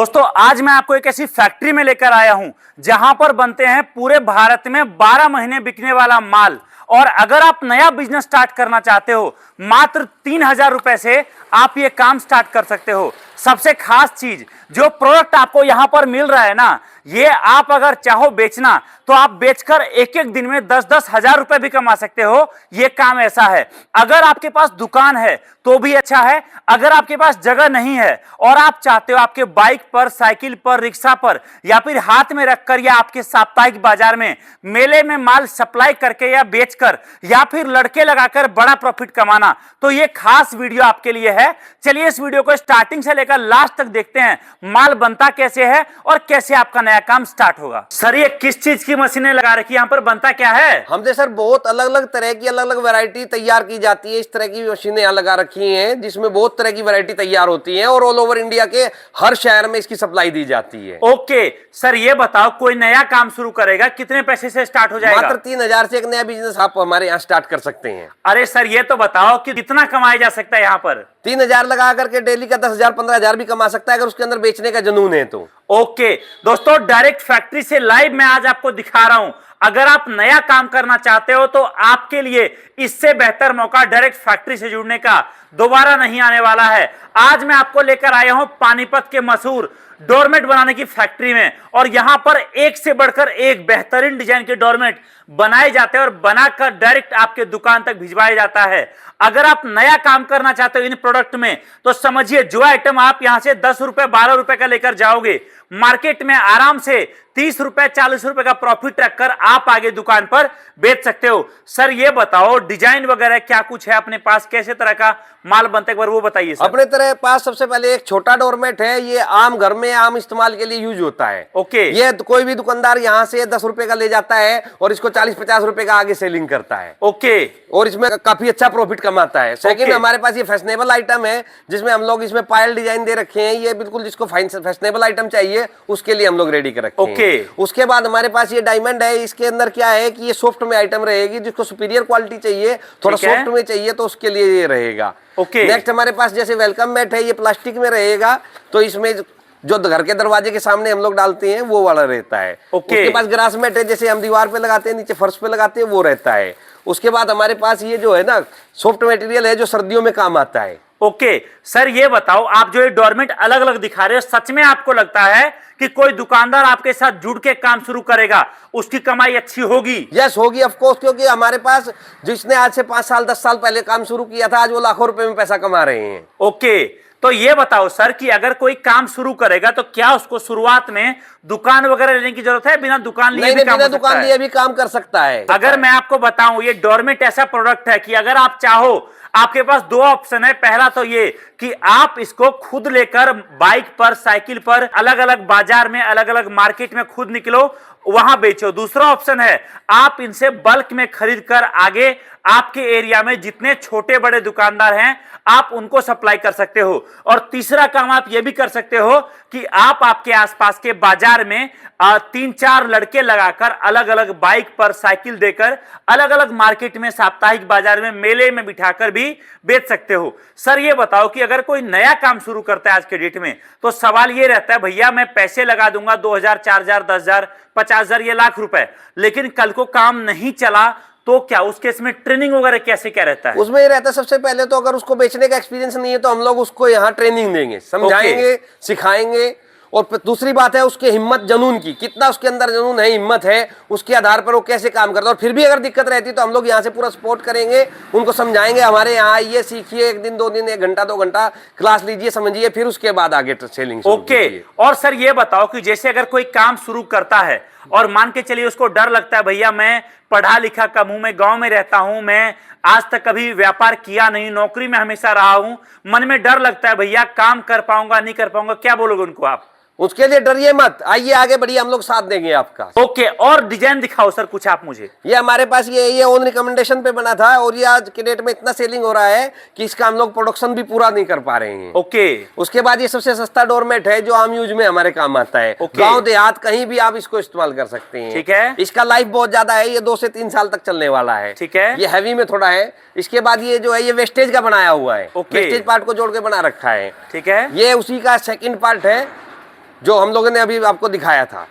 दोस्तों आज मैं आपको एक ऐसी फैक्ट्री में लेकर आया हूं जहां पर बनते हैं पूरे भारत में 12 महीने बिकने वाला माल। और अगर आप नया बिजनेस स्टार्ट करना चाहते हो मात्र 3,000 रुपए से आप ये काम स्टार्ट कर सकते हो। सबसे खास चीज जो प्रोडक्ट आपको यहां पर मिल रहा है ना, ये आप अगर चाहो बेचना तो आप बेचकर एक एक दिन में 10-10 हजार रुपए भी कमा सकते हो। ये काम ऐसा है। अगर आपके पास दुकान है तो भी अच्छा है, अगर आपके पास जगह नहीं है और आप चाहते हो आपके बाइक पर, साइकिल पर, रिक्शा पर या फिर हाथ में रखकर या आपके साप्ताहिक बाजार में, मेले में माल सप्लाई करके या बेचकर या फिर लड़के लगाकर बड़ा प्रॉफिट कमाना, तो ये खास वीडियो आपके लिए है। चलिए इस वीडियो को स्टार्टिंग से लेकर लास्ट तक देखते हैं, माल बनता कैसे है और कैसे आपका नया काम स्टार्ट होगा। सर ये किस चीज की मशीनें लगा रखी है, यहाँ पर बनता क्या है? हमसे सर बहुत अलग अलग तरह की अलग अलग वैरायटी तैयार की जाती है। इस तरह की मशीनें यहाँ लगा रखी हैं जिसमें बहुत तरह की वैरायटी तैयार होती है और ऑल ओवर इंडिया के हर शहर में इसकी सप्लाई दी जाती है। ओके सर, ये बताओ कोई नया काम शुरू करेगा कितने पैसे से स्टार्ट हो जाएगा? मात्र 3,000 से एक नया बिजनेस आप हमारे यहाँ स्टार्ट कर सकते हैं। अरे सर ये तो बताओ कि कितना कमाया जा सकता है यहाँ पर? 3,000 लगा करके डेली का 10,000 15,000 भी कमा सकता है अगर उसके अंदर बेचने का जुनून है तो। ओके दोस्तों, डायरेक्ट फैक्ट्री से लाइव मैं आज आपको दिखा रहा हूं। अगर आप नया काम करना चाहते हो तो आपके लिए इससे बेहतर मौका डायरेक्ट फैक्ट्री से जुड़ने का दोबारा नहीं आने वाला है। आज मैं आपको लेकर आया हूं पानीपत के मशहूर डोरमेट बनाने की फैक्ट्री में, और यहां पर एक से बढ़कर एक बेहतरीन डिजाइन के डोरमेट बनाए जाते हैं और बनाकर डायरेक्ट आपके दुकान तक भिजवाया जाता है। अगर आप नया काम करना चाहते हो इन प्रोडक्ट में तो समझिए जो आइटम आप यहां से 10 रुपए 12 रुपए का लेकर जाओगे, मार्केट में आराम से 30 रुपए 40 रुपए का प्रॉफिट रखकर आप आगे दुकान पर बेच सकते हो। सर ये बताओ डिजाइन वगैरह क्या कुछ है अपने पास, कैसे तरह का माल बनता है एक बार वो बताइए सर। अपने तरह पास सबसे पहले एक छोटा डोरमेट है, ये आम घर में आम इस्तेमाल के लिए यूज होता है। ओके, ये कोई भी दुकानदार यहाँ से 10 रुपए का ले जाता है और इसको 40-50 रुपए का आगे सेलिंग करता है। ओके, और इसमें काफी अच्छा प्रॉफिट कमाता है। सेकंड हमारे पास ये फैशनेबल आइटम है जिसमें हम लोग इसमें पायल डिजाइन दे रखे हैं। ये बिल्कुल जिसको फैशनेबल आइटम चाहिए उसके लिए हम लोग रेडी कर रखे हैं। उसके बाद हमारे पास ये डायमंड है। इसके अंदर क्या है कि ये सॉफ्ट में आइटम रहेगी, जिसको सुपीरियर क्वालिटी चाहिए, थोड़ा सॉफ्ट में चाहिए तो उसके लिए ये रहेगा। नेक्स्ट हमारे पास जैसे वेलकम मैट है, ये प्लास्टिक में रहेगा, तो इसमें जो घर के दरवाजे के सामने हम लोग डालते हैं वो वाला रहता है। उसके पास ग्रास मैट है, जैसे हम दीवार पे लगाते हैं, नीचे फर्श पे लगाते हैं, वो रहता है। उसके बाद हमारे पास ये जो है ना सॉफ्ट मटेरियल है जो सर्दियों में काम आता है। ओके सर ये बताओ आप जो ये डोरमेट अलग अलग दिखा रहे हो, सच में आपको लगता है कि कोई दुकानदार आपके साथ जुड़ के काम शुरू करेगा उसकी कमाई अच्छी होगी? यस होगी ऑफ कोर्स, क्योंकि हमारे पास जिसने आज से 5 साल 10 साल पहले काम शुरू किया था आज वो लाखों रुपए में पैसा कमा रहे हैं। ओके तो ये बताओ सर कि अगर कोई काम शुरू करेगा तो क्या उसको शुरुआत में दुकान वगैरह लेने की जरूरत है? बिना दुकान लिए भी काम हो सकता है? बिना दुकान लिए भी काम कर सकता है। अगर मैं आपको बताऊं ये डोरमेट ऐसा प्रोडक्ट है कि अगर आप चाहो आपके पास 2 ऑप्शन है। पहला तो ये कि आप इसको खुद लेकर बाइक पर, साइकिल पर, अलग अलग बाजार में, अलग अलग मार्केट में खुद निकलो, वहां बेचो। दूसरा ऑप्शन है आप इनसे बल्क में खरीद कर आगे आपके एरिया में जितने छोटे बड़े दुकानदार हैं आप उनको सप्लाई कर सकते हो। और तीसरा काम आप ये भी कर सकते हो कि आप आपके आसपास के बाजार में 3-4 लड़के लगाकर अलग अलग बाइक पर, साइकिल देकर अलग अलग मार्केट में, साप्ताहिक बाजार में, मेले में बिठाकर भी बेच सकते हो। सर ये बताओ कि अगर कोई नया काम शुरू करता है आज के डेट में तो सवाल ये रहता है भैया मैं पैसे लगा दूंगा 2,000 4,000 10,000 50,000 ये लाख रुपए, लेकिन कल को काम नहीं चला तो क्या उस केस में ट्रेनिंग वगैरह कैसे क्या रहता है? उसमें ये रहता है सबसे पहले तो अगर उसको बेचने का एक्सपीरियंस नहीं है तो हम लोग उसको यहाँ ट्रेनिंग देंगे, समझाएंगे, सिखाएंगे। और दूसरी बात है उसके हिम्मत जुनून की, कितना उसके अंदर जुनून है, हिम्मत है, उसके आधार पर वो कैसे काम करता है। और फिर भी अगर दिक्कत रहती है तो हम लोग यहाँ से पूरा सपोर्ट करेंगे, उनको समझाएंगे। हमारे यहाँ आइए, सीखिए, 1 दिन 2 दिन 1 घंटा 2 घंटा क्लास लीजिए, समझिए, फिर उसके बाद आगे सेलिंग। ओके और सर ये बताओ कि जैसे अगर कोई काम शुरू करता है और मान के चलिए उसको डर लगता है भैया मैं पढ़ा लिखा कम हूं, मैं गांव में रहता हूं, मैं आज तक कभी व्यापार किया नहीं, नौकरी में हमेशा रहा हूं, मन में डर लगता है भैया काम कर पाऊंगा नहीं कर पाऊंगा, क्या बोलोगे उनको आप? उसके लिए डरिए मत, आइए आगे बढ़िए, हम लोग साथ देंगे आपका। ओके और डिजाइन दिखाओ सर कुछ आप मुझे। ये हमारे पास ये ऑन रिकमेंडेशन पे बना था और ये आज के डेट में इतना सेलिंग हो रहा है कि इसका हम लोग प्रोडक्शन भी पूरा नहीं कर पा रहे हैं। ओके उसके बाद ये सबसे सस्ता डोरमेट है जो आम यूज में हमारे काम आता है। गाँव देहात कहीं भी आप इसको इस्तेमाल कर सकते हैं। ठीक है, इसका लाइफ बहुत ज्यादा है, ये 2 से 3 साल तक चलने वाला है। ठीक है, ये हैवी में थोड़ा है। इसके बाद ये जो है ये वेस्टेज का बनाया हुआ है, वेस्टेज पार्ट को जोड़ के बना रखा है। ठीक है, ये उसी का सेकंड पार्ट है। जो हम लोगों ने अभी आपको दिखाया था।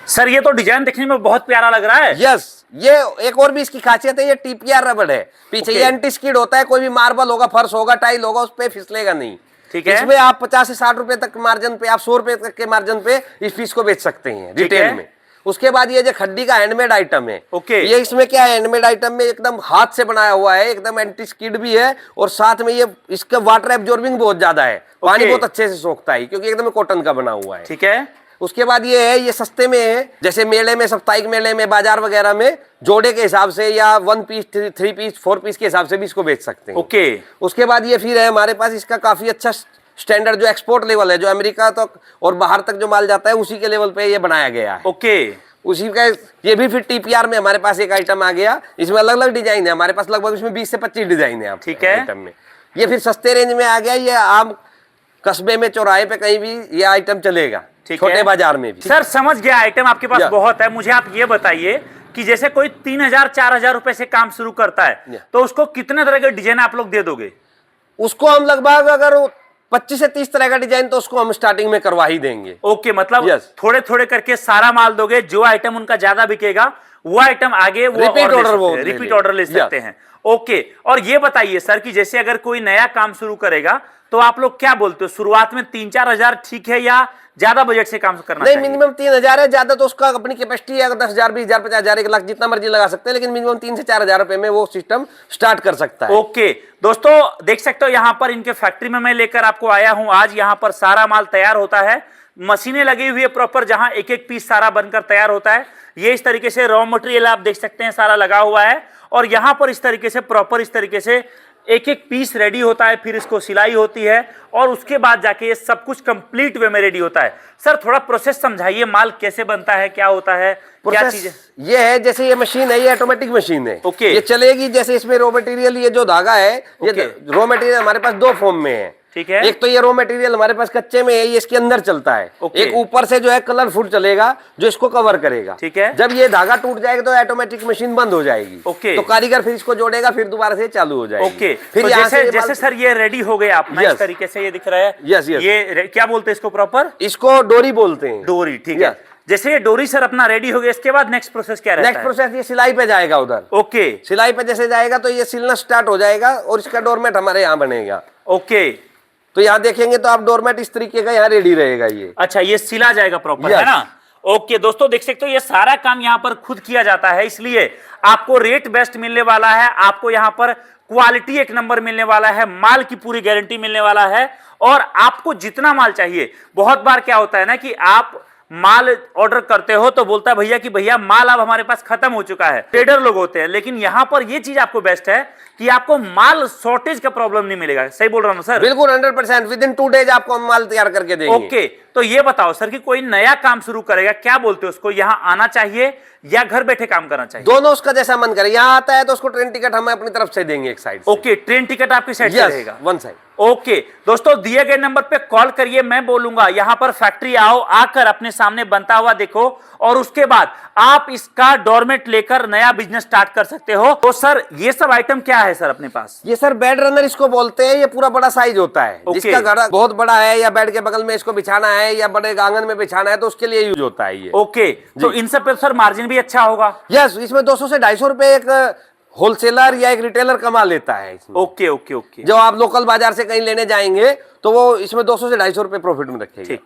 सर ये तो डिजाइन देखने में बहुत प्यारा लग रहा है। यस, ये एक और भी इसकी खासियत है, ये टीपीआर रबड़ है पीछे। ये एंटी स्किड होता है, कोई भी मार्बल होगा, फर्श होगा, टाइल होगा, उस पे फिसलेगा नहीं। ठीक है। इसमें आप 50 से 60 रुपए तक मार्जिन पे, आप 100 रुपए तक के मार्जिन पे इस पीस को बेच सकते हैं रिटेल में। उसके बाद ये जो खड्डी का हैंडमेड आइटम है, ये इसमें क्या है, हैंडमेड आइटम में एकदम हाथ से बनाया हुआ है, एकदम एंटी स्किड भी है, और साथ में ये इसका वाटर एब्जॉर्बिंग बहुत ज्यादा है, पानी बहुत अच्छे से सोखता है क्योंकि एकदम कॉटन का बना हुआ है। ठीक है। उसके बाद ये है, ये सस्ते में है, जैसे मेले में, साप्ताहिक मेले में, बाजार वगैरह में जोड़े के हिसाब से या 1 पीस, 3 पीस, 4 पीस के हिसाब से भी इसको बेच सकते हैं। ओके। उसके बाद ये फिर है हमारे पास इसका काफी अच्छा स्टैंडर्ड जो एक्सपोर्ट लेवल है, जो अमेरिका तक और बाहर तक जो माल जाता है उसी के लेवल पे ये बनाया गया है। ओके। उसी का ये भी फिर टीपीआर में हमारे पास एक आइटम आ गया, इसमें अलग अलग डिजाइन है हमारे पास, लगभग इसमें 20 से 25 डिजाइन है। ठीक है। आइटम में ये फिर सस्ते रेंज में आ गया, ये आम कस्बे में, चौराहे पे कहीं भी ये आइटम चलेगा, छोटे बाजार में भी। सर समझ गया, आइटम आपके पास बहुत है। मुझे आप ये बताइए कि जैसे कोई 3000 4000 रुपए से काम शुरू करता है तो उसको कितने तरह के डिजाइन आप लोग दे दोगे? उसको हम लगभग अगर 25 से 30 तरह का डिजाइन तो उसको हम स्टार्टिंग में करवा ही देंगे। ओके, मतलब थोड़े थोड़े करके सारा माल दोगे, जो आइटम उनका ज्यादा बिकेगा वो आइटम आगे वो रिपीट ऑर्डर ले सकते हैं। ओके, और ये बताइए सर कि जैसे अगर कोई नया काम शुरू करेगा तो आप लोग क्या बोलते हो, शुरुआत में 3-4 हजार ठीक है या ज्यादा बजट से काम करना चाहिए? नहीं, मिनिमम 3000 है, ज्यादा तो उसका अपनी कैपेसिटी है, 10,000, 20,000, 50,000, 1 लाख जितना मर्जी लगा सकते हैं, लेकिन मिनिमम 3 से 4,000 रुपए में वो सिस्टम स्टार्ट कर सकता है। ओके दोस्तों, देख सकते हो यहाँ पर इनके फैक्ट्री में मैं लेकर आपको आया हूं आज। यहाँ पर सारा माल तैयार होता है, मशीनें लगी हुई है प्रॉपर, जहां एक एक पीस सारा बनकर तैयार होता है। ये इस तरीके से रॉ मटेरियल आप देख सकते हैं सारा लगा हुआ है, और यहाँ पर इस तरीके से प्रॉपर इस तरीके से एक एक पीस रेडी होता है, फिर इसको सिलाई होती है और उसके बाद जाके ये सब कुछ कंप्लीट वे में रेडी होता है। सर थोड़ा प्रोसेस समझाइए, माल कैसे बनता है, क्या होता है, क्या चीज है? ये है, जैसे ये मशीन है, ये ऑटोमेटिक मशीन है। ओके। ये चलेगी, जैसे इसमें रॉ मटेरियल, ये जो धागा है, ये रॉ मटेरियल हमारे पास 2 फॉर्म में है। ठीक है। एक तो ये रॉ मटेरियल हमारे पास कच्चे में है, ये इसके अंदर चलता है। एक ऊपर से जो है कलरफुल चलेगा, जो इसको कवर करेगा। ठीक है। जब ये धागा टूट जाएगा तो ऑटोमेटिक मशीन बंद हो जाएगी। ओके। तो कारीगर फिर इसको जोड़ेगा, फिर दोबारा से चालू हो जाएगी। ओके। फिर तो जैसे सर ये रेडी हो गया अपना, इस तरीके से ये दिख रहा है। यस। ये क्या बोलते हैं इसको प्रॉपर? इसको डोरी बोलते हैं। डोरी, ठीक है। जैसे ये डोरी सर अपना रेडी हो गया, इसके बाद नेक्स्ट प्रोसेस क्या रहता है? नेक्स्ट प्रोसेस ये सिलाई पे जाएगा उधर। ओके। सिलाई पे जैसे जाएगा तो ये सिलना स्टार्ट हो जाएगा और इसका डोरमेट हमारे यहाँ बनेगा। ओके। तो यहाँ देखेंगे तो आप डोरमेट इस तरीके का यहाँ रेडी रहेगा ये। अच्छा, ये सिला जाएगा प्रॉपर, है ना? ओके दोस्तों, देख सकते हो ये सारा काम यहाँ पर खुद किया जाता है, इसलिए आपको रेट बेस्ट मिलने वाला है, आपको यहाँ पर क्वालिटी 1 नंबर मिलने वाला है, माल की पूरी गारंटी मिलने वाला है, और आपको जितना माल चाहिए। बहुत बार क्या होता है ना कि आप माल ऑर्डर करते हो तो बोलता है भैया कि भैया माल अब हमारे पास खत्म हो चुका है, ट्रेडर लोग होते हैं, लेकिन यहाँ पर ये चीज आपको बेस्ट है कि आपको माल शॉर्टेज का प्रॉब्लम नहीं मिलेगा। सही बोल रहा हूँ सर? बिल्कुल 100%, विद इन 2 डेज आपको हम माल तैयार करके देंगे। ओके, तो ये बताओ सर कि कोई नया काम शुरू करेगा, क्या बोलते हो उसको, यहाँ आना चाहिए या घर बैठे काम करना चाहिए? दोनों, उसका जैसा मन करे। यहाँ आता है तो उसको ट्रेन टिकट हम अपनी तरफ से देंगे एक साइड से। ओके, ट्रेन टिकट आपकी साइड से रहेगा? 1 साइड। ओके दोस्तों, दिए गए नंबर पे कॉल करिए, मैं बोलूंगा यहाँ पर फैक्ट्री आओ, आकर अपने सामने बनता हुआ देखो, और उसके बाद आप इसका डोरमेट लेकर नया बिजनेस स्टार्ट कर सकते हो। तो सर ये सब आइटम क्या है सर अपने पास? ये सर बेड रनर इसको बोलते हैं, ये पूरा बड़ा साइज होता है। जिसका घर बहुत बड़ा है या बेड के बगल में इसको बिछाना है या बड़े आंगन में बिछाना है तो उसके लिए यूज होता है ये। ओके, तो इन सब पे सर मार्जिन भी अच्छा होगा? यस, इसमें 200 से 250 रुपए एक होलसेलर या एक रिटेलर कमा लेता है इसमें। Okay okay okay. जो आप लोकल बाजार से कहीं लेने जाएंगे तो वो इसमें 200 से 250 रुपए प्रॉफिट में रखेगा। ठीक।